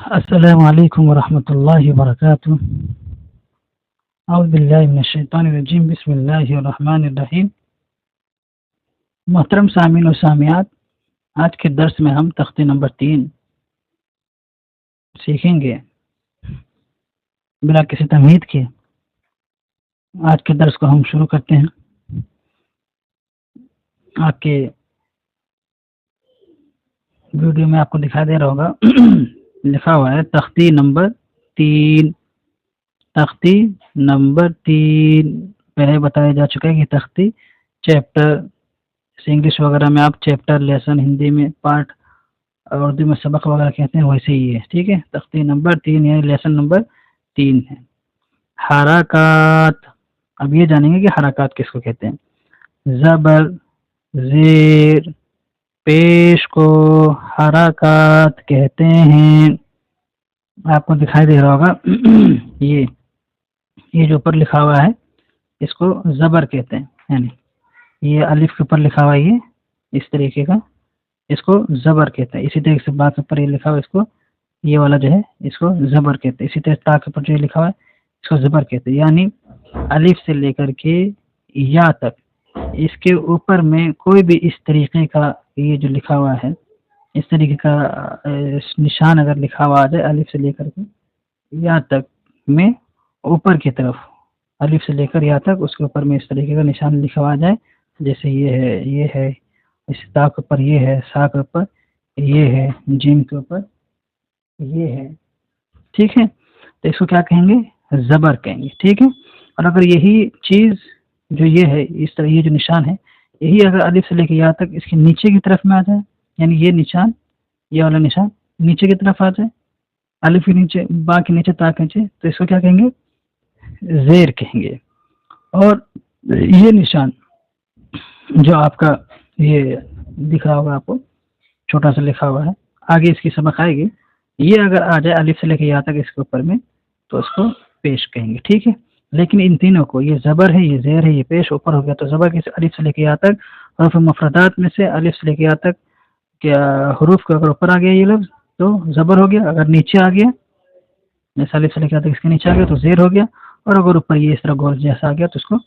السلام علیکم ورحمۃ اللہ وبرکاتہ. اعوذ باللہ من الشیطان الرجیم. بسم اللہ الرحمن الرحیم. محترم سامعین و سامعات، آج کے درس میں ہم تختی نمبر 3 سیکھیں گے. بلا کسی تمہید کے آج کے درس کو ہم شروع کرتے ہیں. آپ کے ویڈیو میں آپ کو دکھائی دے رہا ہوگا لکھا ہوا ہے تختی نمبر 3. تختی نمبر 3 پہلے بتایا جا چکا ہے کہ تختی چیپٹر، انگلش وغیرہ میں آپ چیپٹر، لیسن ہندی میں پارٹ اور اردو میں سبق وغیرہ کہتے ہیں، ویسے ہی ہے. ٹھیک ہے، تختی نمبر 3 یعنی لیسن نمبر 3 ہے. حرکات. اب یہ جانیں گے کہ حرکات کس کو کہتے ہیں. زبر، زیر، پیش کو حرکات کہتے ہیں. آپ کو دکھائی دے رہا ہوگا یہ جو اوپر لکھا ہوا ہے اس کو زبر کہتے ہیں. یعنی یہ الف کے اوپر لکھا ہوا ہے، یہ اس طریقے کا، اس کو زبر کہتے ہیں. اسی طریقے سے بات کے اوپر یہ لکھا ہوا ہے، اس کو یہ والا جو ہے اس کو زبر کہتے ہیں. اسی طرح تا کے اوپر جو لکھا ہوا ہے اس کو زبر کہتے ہیں. یعنی الف سے لے کر کے یا تک اس کے اوپر میں کوئی بھی اس طریقے کا یہ جو لکھا ہوا ہے، اس طریقے کا نشان اگر لکھا ہوا آ جائے الف سے لے کر کے یا تک میں اوپر کی طرف، الف سے لے کر یا تک اس کے اوپر میں اس طریقے کا نشان لکھا ہوا آ جائے، جیسے یہ ہے اس تا کے اوپر یہ ہے، سا کے اوپر یہ ہے، جیم کے اوپر یہ ہے. ٹھیک ہے، تو اس کو کیا کہیں گے؟ زبر کہیں گے. ٹھیک ہے. اور اگر یہی چیز جو یہ ہے، اس طرح یہ جو نشان ہے، یہی اگر الف سے لے کے یا تک اس کے نیچے کی طرف میں آ جائے، یعنی یہ نشان، یہ والا نشان نیچے کی طرف آ جائے، الف کے نیچے، با کے نیچے، تا کے نیچے، تو اس کو کیا کہیں گے؟ زیر کہیں گے. اور یہ نشان جو آپ کا یہ دکھ رہا ہوگا، آپ کو چھوٹا سا لکھا ہوا ہے، آگے اس کی سبق آئے گی، یہ اگر آ جائے الف سے لے کے یا تک اس کے اوپر میں تو اس کو پیش کہیں گے. ٹھیک ہے. لیکن ان تینوں کو، یہ زبر ہے، یہ زیر ہے، یہ پیش اوپر ہو گیا، تو زبر کے الف سے لے کے یا تک حروف مفردات میں سے الف سے لے کے یا تک کیا حروف کو اگر اوپر آ گیا یہ لفظ تو زبر ہو گیا، اگر نیچے آ گیا جیسے الف سے لے کے یا تک اس کے نیچے آ گیا تو زیر ہو گیا، اور اگر اوپر یہ اس طرح گول جیسا آ گیا تو اس کو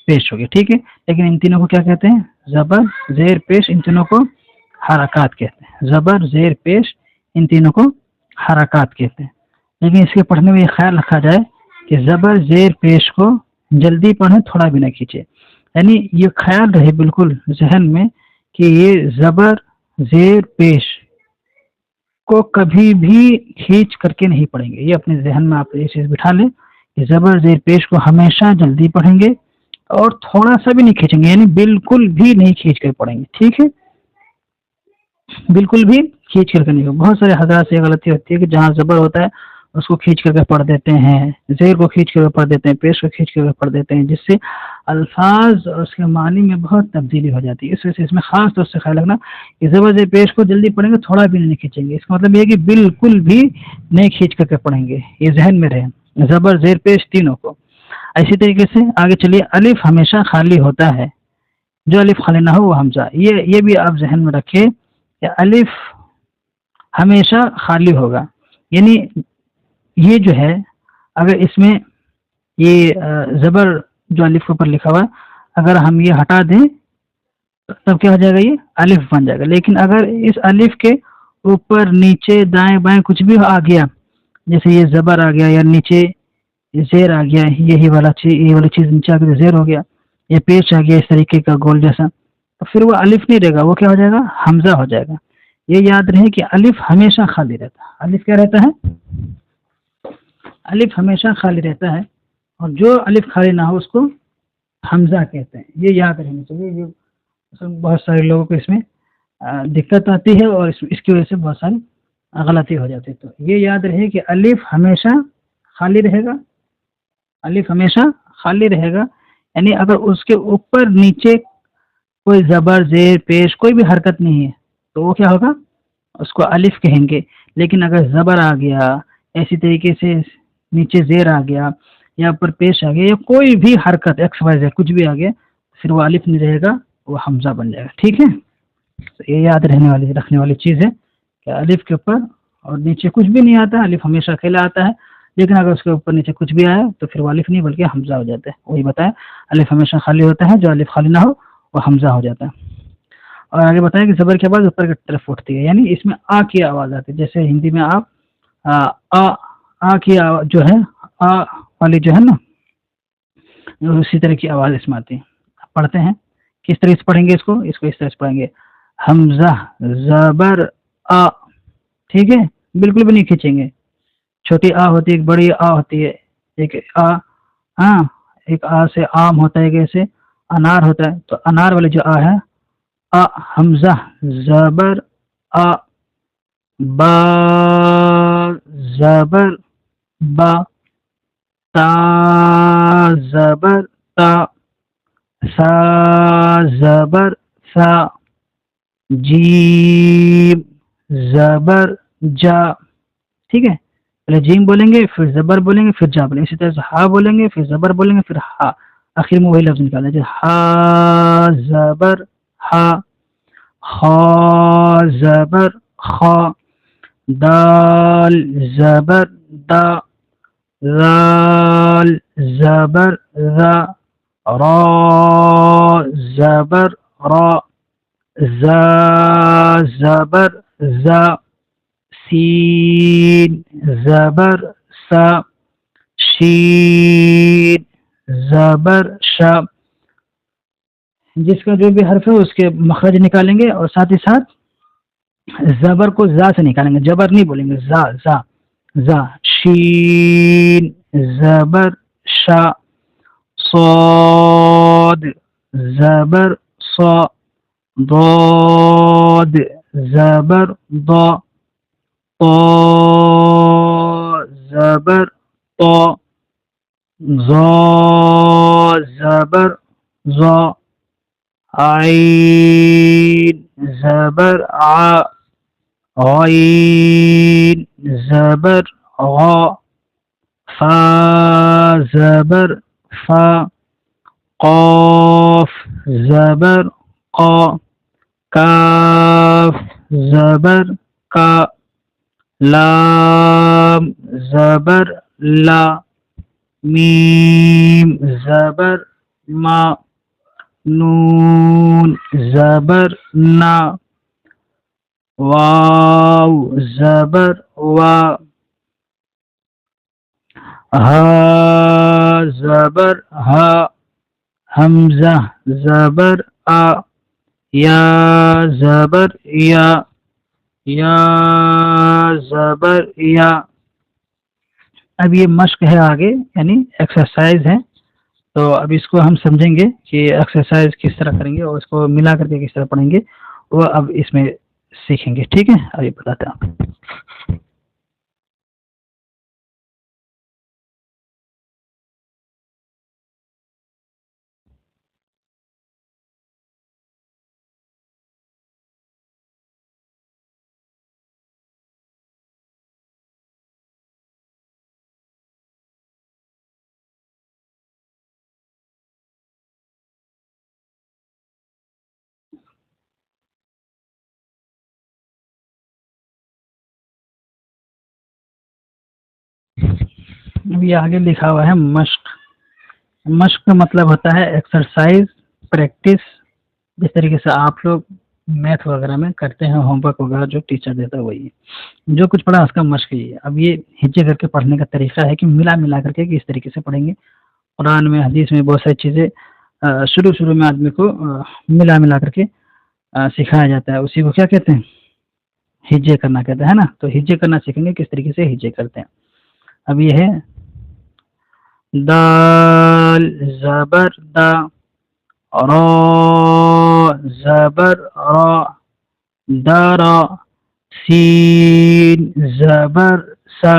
پیش ہو گیا. ٹھیک ہے. لیکن ان تینوں کو کیا کہتے ہیں؟ زبر، زیر، پیش. ان تینوں کو حرکات کہتے ہیں. زبر، زیر، پیش، ان تینوں کو حرکات کہتے ہیں. لیکن اس کے پڑھنے میں یہ خیال رکھا جائے کہ زبر، زیر، پیش کو جلدی پڑھیں، تھوڑا بھی نہ کھینچے. یعنی یہ خیال رہے بالکل ذہن میں کہ یہ زبر، زیر، پیش کو کبھی بھی کھینچ کر کے نہیں پڑھیں گے. یہ اپنے ذہن میں آپ یہ چیز بٹھا لیں کہ زبر، زیر، پیش کو ہمیشہ جلدی پڑھیں گے اور تھوڑا سا بھی نہیں کھینچیں گے، یعنی بالکل بھی نہیں کھینچ کر پڑھیں گے. ٹھیک ہے. بالکل بھی کھینچ کر کے نہیں. بہت سارے حضرات سے غلطی ہوتی ہے کہ جہاں زبر ہوتا ہے اس کو کھینچ کر کے پڑھ دیتے ہیں، زیر کو کھینچ کر کے پڑھ دیتے ہیں، پیش کو کھینچ کر کے پڑھ دیتے ہیں، جس سے الفاظ اور اس کے معنی میں بہت تبدیلی ہو جاتی ہے. اس وجہ سے اس میں خاص طور سے خیال رکھنا کہ زبر، زیر، پیش کو جلدی پڑھیں گے، تھوڑا بھی نہیں کھینچیں گے. اس کا مطلب یہ ہے کہ بالکل بھی نہیں کھینچ کر کے پڑھیں گے. یہ ذہن میں رہے، زبر، زیر، پیش تینوں کو. اسی طریقے سے آگے چلیے. الف ہمیشہ خالی ہوتا ہے، جو الف خالی نہ ہو وہ حمزہ. یہ بھی آپ ذہن میں رکھیں کہ الف ہمیشہ خالی ہوگا. یعنی یہ جو ہے اگر اس میں یہ زبر جو الف کے اوپر لکھا ہوا اگر ہم یہ ہٹا دیں تب کیا ہو جائے گا؟ یہ الف بن جائے گا. لیکن اگر اس الف کے اوپر، نیچے، دائیں بائیں کچھ بھی آ گیا، جیسے یہ زبر آ گیا یا نیچے زیر آ گیا، یہ والی چیز نیچے آ گیا زیر ہو گیا، یا پیش آ گیا اس طریقے کا گول جیسا، تو پھر وہ الف نہیں رہے گا، وہ کیا ہو جائے گا؟ حمزہ ہو جائے گا. یہ یاد رہے کہ الف ہمیشہ خالی رہتا ہے. الف کیا رہتا ہے؟ الف ہمیشہ خالی رہتا ہے، اور جو الف خالی نہ ہو اس کو حمزہ کہتے ہیں. یہ یاد رہنا چاہیے. یہ بہت سارے لوگوں کو اس میں دقت آتی ہے اور اس کی وجہ سے بہت ساری غلطی ہو جاتی ہے. تو یہ یاد رہے کہ الف ہمیشہ خالی رہے گا. الف ہمیشہ خالی رہے گا، یعنی اگر اس کے اوپر نیچے کوئی زبر، زیر، پیش کوئی بھی حرکت نہیں ہے تو وہ کیا ہوگا؟ اس کو الف کہیں گے. لیکن اگر زبر آ گیا، ایسی طریقے سے نیچے زیر آ گیا یا اوپر پیش آ گیا، یا کوئی بھی حرکت ایکس وائی زیڈ کچھ بھی آ گیا، پھر وہ الف نہیں رہے گا، وہ حمزہ بن جائے گا. ٹھیک ہے. تو یہ یاد رکھنے والی چیز ہے کہ الف کے اوپر اور نیچے کچھ بھی نہیں آتا ہے، الف ہمیشہ اکیلا آتا ہے، لیکن اگر اس کے اوپر نیچے کچھ بھی آیا تو پھر وہ الف نہیں بلکہ حمزہ ہو جاتا ہے. وہی بتایا الف ہمیشہ خالی ہوتا ہے، جو الف خالی نہ ہو وہ حمزہ ہو جاتا ہے. اور آگے بتائیں کہ زبر کی آواز اوپر کی طرف اٹھتی ہے، یعنی اس میں آ کی آواز آتی ہے. جیسے ہندی میں آپ آ کی آواز جو ہے، آ والی جو ہے نا، اسی طرح کی آواز اس میں آتی ہے. پڑھتے ہیں کس طرح سے پڑھیں گے، اس کو اس طرح سے پڑھیں گے. حمزہ زبر آ، ٹھیک ہے، بالکل بھی نہیں کھینچیں گے. چھوٹی آ ہوتی ہے، ایک بڑی آ ہوتی ہے. ایک آ، ہاں، ایک آ سے آم ہوتا ہے، جیسے انار ہوتا ہے. تو انار والے جو آ ہے، آ حمزہ زبر آ، با زبر با، تا زبر تا، سا زبر سا، جیم زبر جا. ٹھیک ہے، پہلے جیم بولیں گے، پھر زبر بولیں گے، پھر جا بولیں گے. اسی طرح سے ہا بولیں گے، پھر زبر بولیں گے، پھر ہا. آخر میں وہی لفظ نکالنا ہے، ہا زبر ہا، خا زبر خا، دال زبر دا، رال زبر را، را زبر را، زا زبر زا، سین زبر سا، شین زبر شا. جس کا جو بھی حرف ہے اس کے مخرج نکالیں گے، اور ساتھ ہی ساتھ زبر کو زا سے نکالیں گے، جبر نہیں بولیں گے. زا زا زا، شین زبر شا، صاد زبر صا، ضاد زبر ضا، طا زبر طا، ظا زبر ظا، عین زبر ع، غین زبر غا، فا زبر فا، قاف زبر قا، کاف زبر کا، لام زبر لا، میم زبر ما، نون زبر نا، واو زبر وا، ہا زبر ہا، حمزہ زبر آ، یا زبر یا، یا زبر یا. اب یہ مشق ہے آگے، یعنی ایکسرسائز ہے. تو اب اس کو ہم سمجھیں گے کہ ایکسرسائز کس طرح کریں گے، اور اس کو ملا کر کے کس طرح پڑھیں گے، وہ اب اس میں سیکھیں گے. ٹھیک ہے، ابھی بتاتے ہیں آپ. اب یہ آگے لکھا ہوا ہے مشق. مشق کا مطلب ہوتا ہے ایکسرسائز، پریکٹس. جس طریقے سے آپ لوگ میتھ وغیرہ میں کرتے ہیں، ہوم ورک وغیرہ جو ٹیچر دیتا ہے وہی ہے. جو کچھ پڑھا اس کا مشق ہی ہے. اب یہ ہجے کر کے پڑھنے کا طریقہ ہے کہ ملا کر کے اس طریقے سے پڑھیں گے. قرآن میں، حدیث میں بہت ساری چیزیں شروع میں آدمی کو ملا کر کے سکھایا جاتا ہے. اسی کو کیا کہتے ہیں؟ ہجے کرنا کہتے ہیں نا. تو ہجے کرنا سیکھیں گے کس طریقے سے ہجے کرتے ہیں. اب یہ ہے دال زبر دا، را زبر را، دارا، سین زبر سا،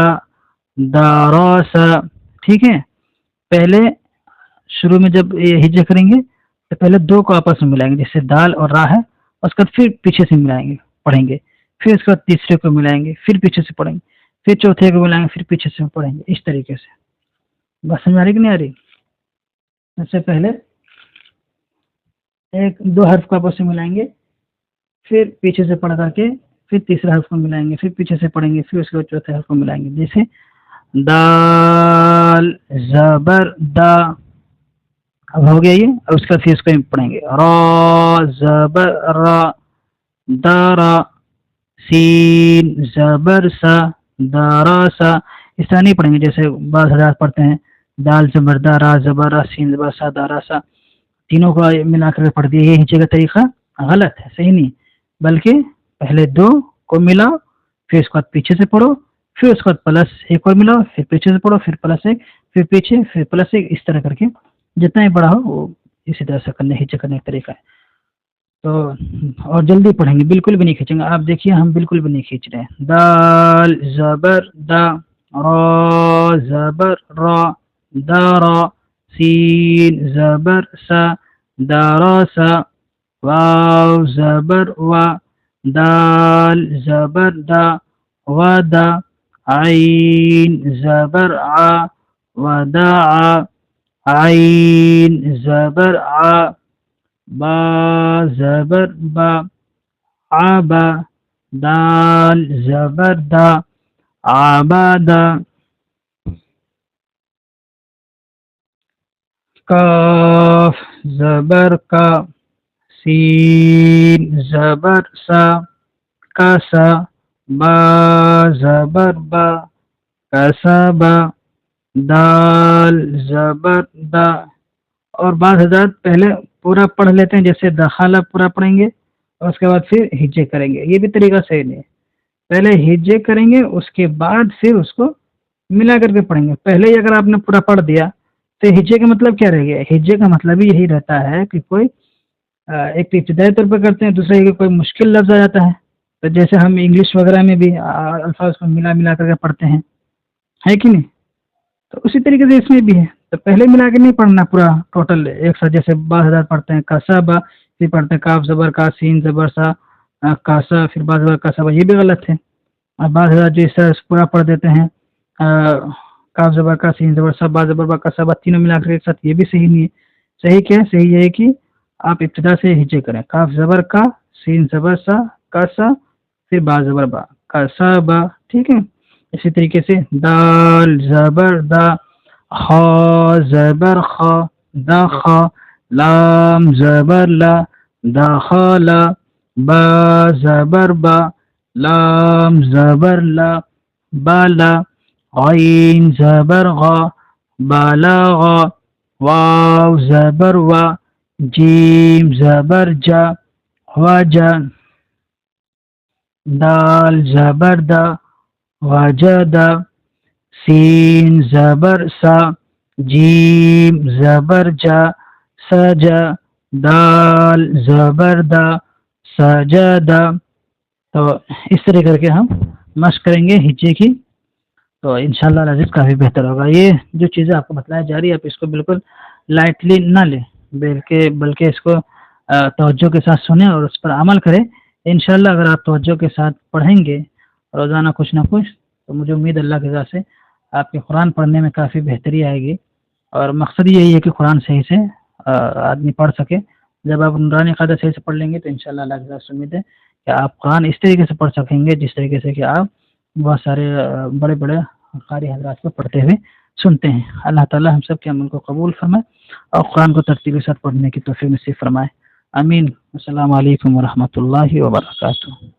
داراسا. ٹھیک ہے، پہلے شروع میں جب یہ ہجے کریں گے تو پہلے دو کو آپس میں ملائیں گے، جیسے دال اور را ہے. اس کے بعد پھر پیچھے سے ملائیں گے، پڑھیں گے. پھر اس کے بعد تیسرے کو ملائیں گے، پھر پیچھے سے پڑھیں گے. پھر چوتھے کو ملائیں گے، پھر پیچھے سے پڑھیں گے. اس طریقے سے. بس سمجھ آ رہی کہ نہیں آ رہی؟ سب سے پہلے ایک دو حرف کو آپس میں ملائیں گے، پھر پیچھے سے پڑھ کر کے پھر تیسرے حرف کو ملائیں گے، پھر پیچھے سے پڑھیں گے، پھر اس کے بعد چوتھے حرف کو ملائیں گے. جیسے دال زبر دا، اب ہو گیا یہ. اور اس کا پھر اس کو پڑھیں گے را زبر را دارا، سین زبر سا داراسا. اس طرح نہیں پڑھیں گے جیسے بعض حضرات پڑھتے ہیں دال زبر دا را زبر را سین زبر سا داراسا، تینوں کو ملا کر پڑھ دیا. یہ ہنچے کا طریقہ غلط ہے، صحیح نہیں. بلکہ پہلے دو کو ملا، پھر اس کے بعد پیچھے سے پڑھو، پھر اس کے بعد پلس ایک اور ملاؤ، پھر پیچھے سے پڑھو، پھر پلس ایک، پھر پیچھے، پھر پلس ایک. اس طرح کر کے جتنا ہی بڑا ہو وہ اسی طرح سے ہنچے کرنے کا طریقہ ہے. تو اور جلدی پڑھیں گے، بالکل بھی نہیں کھینچیں گے. آپ دیکھیے ہم بالکل بھی نہیں کھینچ رہے ہیں. دال زبر دا را زبر را دارا، سین زبر سا داراسا، واو زبر و دال زبر دا ودا، عین زبر ع وداع، عین زبر ع، با زبر با عبا، دال زبر دا عبادا، کاف زبر کا، سین زبر سا کاسا، با زبر با کسبا، دال زبر دا. اور بعض حضرات پہلے پورا پڑھ لیتے ہیں، جیسے دخالہ پورا پڑھیں گے اور اس کے بعد پھر ہجے کریں گے. یہ بھی طریقہ صحیح نہیں ہے. پہلے ہجے کریں گے، اس کے بعد پھر اس کو ملا کر کے پڑھیں گے. پہلے ہی اگر آپ نے پورا پڑھ دیا تو ہجے کا مطلب کیا رہ گیا؟ ہجے کا مطلب ہی یہی رہتا ہے کہ کوئی ایک تو ابتدائی طور پہ کرتے ہیں، دوسرا یہ کہ کوئی مشکل لفظ آ جاتا ہے. تو جیسے ہم انگلش وغیرہ میں بھی الفاظ کو ملا ملا کر کے پڑھتے ہیں، ہے کہ نہیں؟ تو اسی طریقے سے اس میں بھی ہے. تو پہلے ملا کے نہیں پڑھنا پورا ٹوٹل ایک ساتھ، جیسے بعض حضرات پڑھتے ہیں کسبا، پھر پڑھتے ہیں کاف زبر کا سین زبر سا کاسا، پھر بعض زبر کسبا. یہ بھی غلط ہے. اور بعض حضرات جو اس طرح پورا پڑھ دیتے ہیں کاف زبر کا سین زبر سا با زبر با کسبا، تینوں ملا کر ایک ساتھ. یہ بھی صحیح نہیں ہے. صحیح کیا ہے؟ صحیح یہ ہے کہ آپ ابتدا سے ہجے کریں. کاف زبر کا سین زبر سا کاسا، پھر با زبر با کسبا. ٹھیک ہے. اسی طریقے سے دال زبر دا، خا زبر خا دخا، لام زبر لا دخلا، با زبر با لام زبر لا بالا، عین زبر غا بالغا، واو زبر وا جیم زبر جا وجا، دال زبر دا وجدا، سین زبر سا جیم زبر جا سجا، دال زبر دا سجدا. تو اس طرح کر کے ہم مشق کریں گے ہجے کی، تو انشاءاللہ العزیز کافی بہتر ہوگا. یہ جو چیزیں آپ کو بتلایا جا رہی ہے آپ اس کو بالکل لائٹلی نہ لیں، بلکہ اس کو توجہ کے ساتھ سنیں اور اس پر عمل کریں. انشاءاللہ اگر آپ توجہ کے ساتھ پڑھیں گے روزانہ کچھ نہ کچھ، تو مجھے امید اللہ کی ذات سے آپ کے قرآن پڑھنے میں کافی بہتری آئے گی. اور مقصد یہی ہے کہ قرآن صحیح سے آدمی پڑھ سکے. جب آپ نورانی قاعدہ صحیح سے پڑھ لیں گے تو انشاءاللہ اللہ کی ذات سے امید ہے کہ آپ قرآن اس طریقے سے پڑھ سکیں گے جس طریقے سے کہ آپ بہت سارے بڑے بڑے قاری حضرات کو پڑھتے ہوئے سنتے ہیں. اللہ تعالی ہم سب کے عمل کو قبول فرمائے اور قرآن کو ترتیب کے ساتھ پڑھنے کی توفیق نصیب فرمائے. آمین. السلام علیکم ورحمۃ اللہ وبرکاتہ.